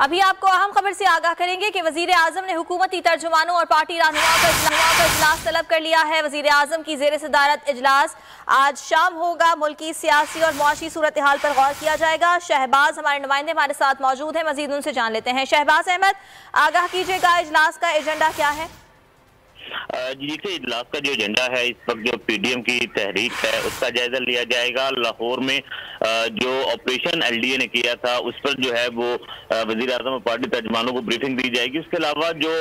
अभी आपको अहम खबर से आगाह करेंगे कि वजीर आजम ने हुकूमती तर्जुमानों और पार्टी रहनुमाओं का इजलास तलब कर लिया है। वजीर आजम की जेर सदारत इजलास आज शाम होगा। मुल्की सियासी और मुआशी सूरत हाल पर गौर किया जाएगा। शहबाज हमारे नुमाइंदे हमारे साथ मौजूद हैं, मजीद उनसे जान लेते हैं। शहबाज अहमद, आगाह कीजिएगा, इजलास का एजेंडा क्या है? जी देखिए, इजलास का जो एजेंडा है, इस वक्त जो पीडीएम की तहरीक है उसका जायजा लिया जाएगा। लाहौर में जो ऑपरेशन एलडीए ने किया था उस पर जो है वो वजीर आजम और पार्टी तर्जुमानों को ब्रीफिंग दी जाएगी। उसके अलावा जो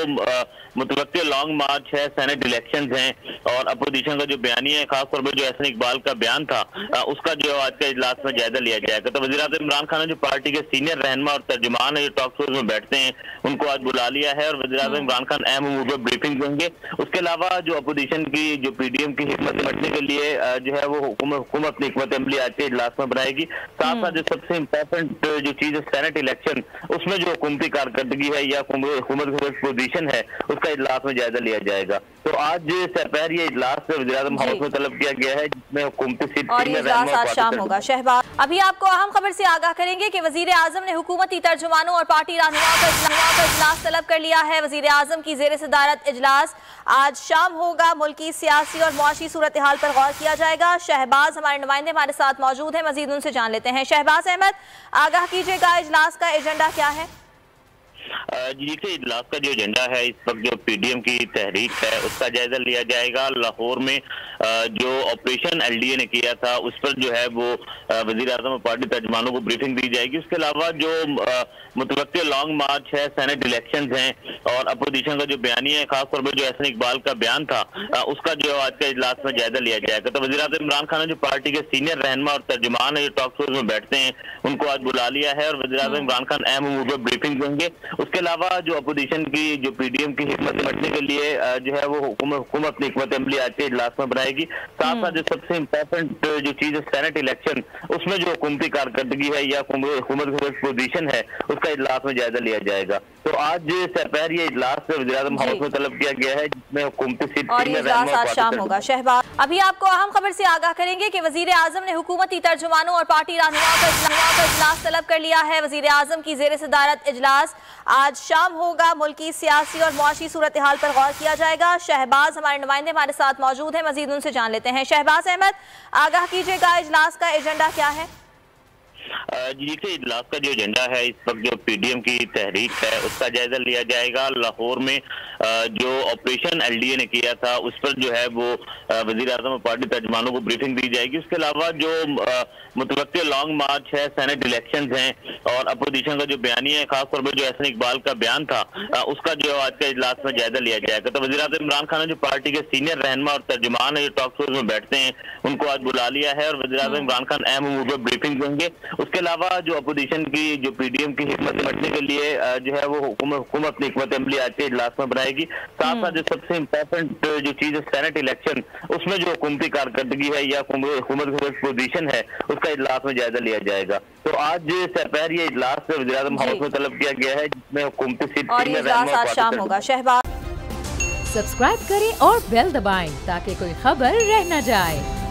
मुतवक्किल लॉन्ग मार्च है, सेनेट इलेक्शन हैं और अपोजिशन का जो बयानिया है, खासतौर पर जो एहसन इकबाल का बयान था उसका जो आज का इजलास में जायजा लिया जाएगा। तो वजीर आजम इमरान खान ने जो पार्टी के सीनियर रहनुमा और तर्जुमान है जो टॉक शोज में बैठते हैं उनको आज बुला लिया है और वजीर आजम इमरान खान अहम मुद्दों ब्रीफिंग देंगे। उसके अलावा जो अपोजिशन की जो पीडीएम की हिकमत निपटने के लिए जो है वो हुकूमत अपनी हिकमत अमली आज के इजलास में बनाएगी। साथ साथ जो सबसे इम्पोर्टेंट जो चीज है सेनेट इलेक्शन, उसमें जो हुकूमती कारकर्दगी है या हुकूमत की पोजीशन है उसका इजलास में जायजा लिया जाएगा। तो आज दोपहर ये इजलास वज़ीर आज़म हाउस में तलब किया गया है जिसमें हुकूमती सीट और ये इजलास आज शाम होगा। शहबाज, अभी आपको अहम खबर से आगाह करेंगे कि वजीर आजम ने हुकूमती तर्जुमानों और पार्टी रहनुमाओं का इजलास तलब कर लिया है। वजीर आजम की जेर सदारत इजलास आज शाम होगा। मुल्की सियासी और मुआशी सूरत हाल पर गौर किया जाएगा। शहबाज हमारे नुमाइंदे हमारे साथ मौजूद हैं, मजीद उनसे जान लेते हैं। शहबाज अहमद, आगाह कीजिएगा, इजलास का एजेंडा क्या है? जी देखिए, इजलास का जो एजेंडा है, इस वक्त जो पीडीएम की तहरीक है उसका जायजा लिया जाएगा। लाहौर में जो ऑपरेशन एलडीए ने किया था उस पर जो है वो वजीर आजम और पार्टी तर्जुमानों को ब्रीफिंग दी जाएगी। उसके अलावा जो मुतवक्किल लॉन्ग मार्च है, सेनेट इलेक्शन हैं और अपोजिशन का जो बयानिया है, खासतौर पर जो एहसन इकबाल का बयान था उसका जो आज का इजलास में जायजा लिया जाएगा। तो वजीर आजम इमरान खान ने जो पार्टी के सीनियर रहनुमा और तर्जुमान है जो टॉक शोज में बैठते हैं उनको आज बुला लिया है और वजीर आजम इमरान खान अहम मुद्दों ब्रीफिंग देंगे। उसके अलावा जो अपोजिशन की जो पीडीएम की हिकमत निपटने के लिए जो है वो हुकूमत अपनी हिकमत अमली आज के इजलास में बनाएगी। साथ साथ जो सबसे इम्पोर्टेंट जो चीज है सेनेट इलेक्शन, उसमें जो हुकूमती कारकर्दगी है या हुकूमत की पोजीशन है उसका इजलास में जायजा लिया जाएगा। तो आज दोपहर ये इजलास वज़ीर आज़म हाउस में तलब किया गया है जिसमें हुकूमती सीट और ये इजलास आज शाम होगा। शहबाज, अभी आपको अहम खबर से आगाह करेंगे कि वजीर आजम ने हुकूमती तर्जुमानों और पार्टी रहनुमाओं का इजलास तलब कर लिया है। वजीर आजम की जेर सदारत इजलास आज शाम होगा। मुल्की सियासी और मुआशी सूरत हाल पर गौर किया जाएगा। शहबाज हमारे नुमाइंदे हमारे साथ मौजूद हैं, मजीद उनसे जान लेते हैं। शहबाज अहमद, आगाह कीजिएगा, इजलास का एजेंडा क्या है? जी देखिए, इजलास का जो एजेंडा है, इस वक्त जो पीडीएम की तहरीक है उसका जायजा लिया जाएगा। लाहौर में जो ऑपरेशन एलडीए ने किया था उस पर जो है वो वजीर आजम और पार्टी तर्जुमानों को ब्रीफिंग दी जाएगी। उसके अलावा जो मुतवक्किल लॉन्ग मार्च है, सेनेट इलेक्शन हैं और अपोजिशन का जो बयानिया है, खासतौर पर जो एहसन इकबाल का बयान था उसका जो आज का इजलास में जायजा लिया जाएगा। तो वजीर आजम इमरान खान ने जो पार्टी के सीनियर रहनुमा और तर्जुमान है जो टॉक शोज में बैठते हैं उनको आज बुला लिया है और वजीर आजम इमरान खान अहम मुद्दों ब्रीफिंग देंगे। उसके अलावा जो अपोजिशन की जो पीडीएम की हिकमत निपटने के लिए जो है वो हुकूमत अपनी हिकमत अमली आज के इजलास में बनाएगी। साथ साथ जो सबसे इम्पोर्टेंट जो चीज है सेनेट इलेक्शन, उसमें जो हुकूमती कारकर्दगी है या हुकूमत की पोजीशन है उसका इजलास में जायजा लिया जाएगा। तो आज दोपहर ये इजलास वज़ीर आज़म हाउस में तलब किया गया है जिसमें हुकूमती सीट और ये इजलास आज शाम होगा। शहबाज, सब्सक्राइब करें और बेल दबाएं ताकि कोई खबर रह न जाए।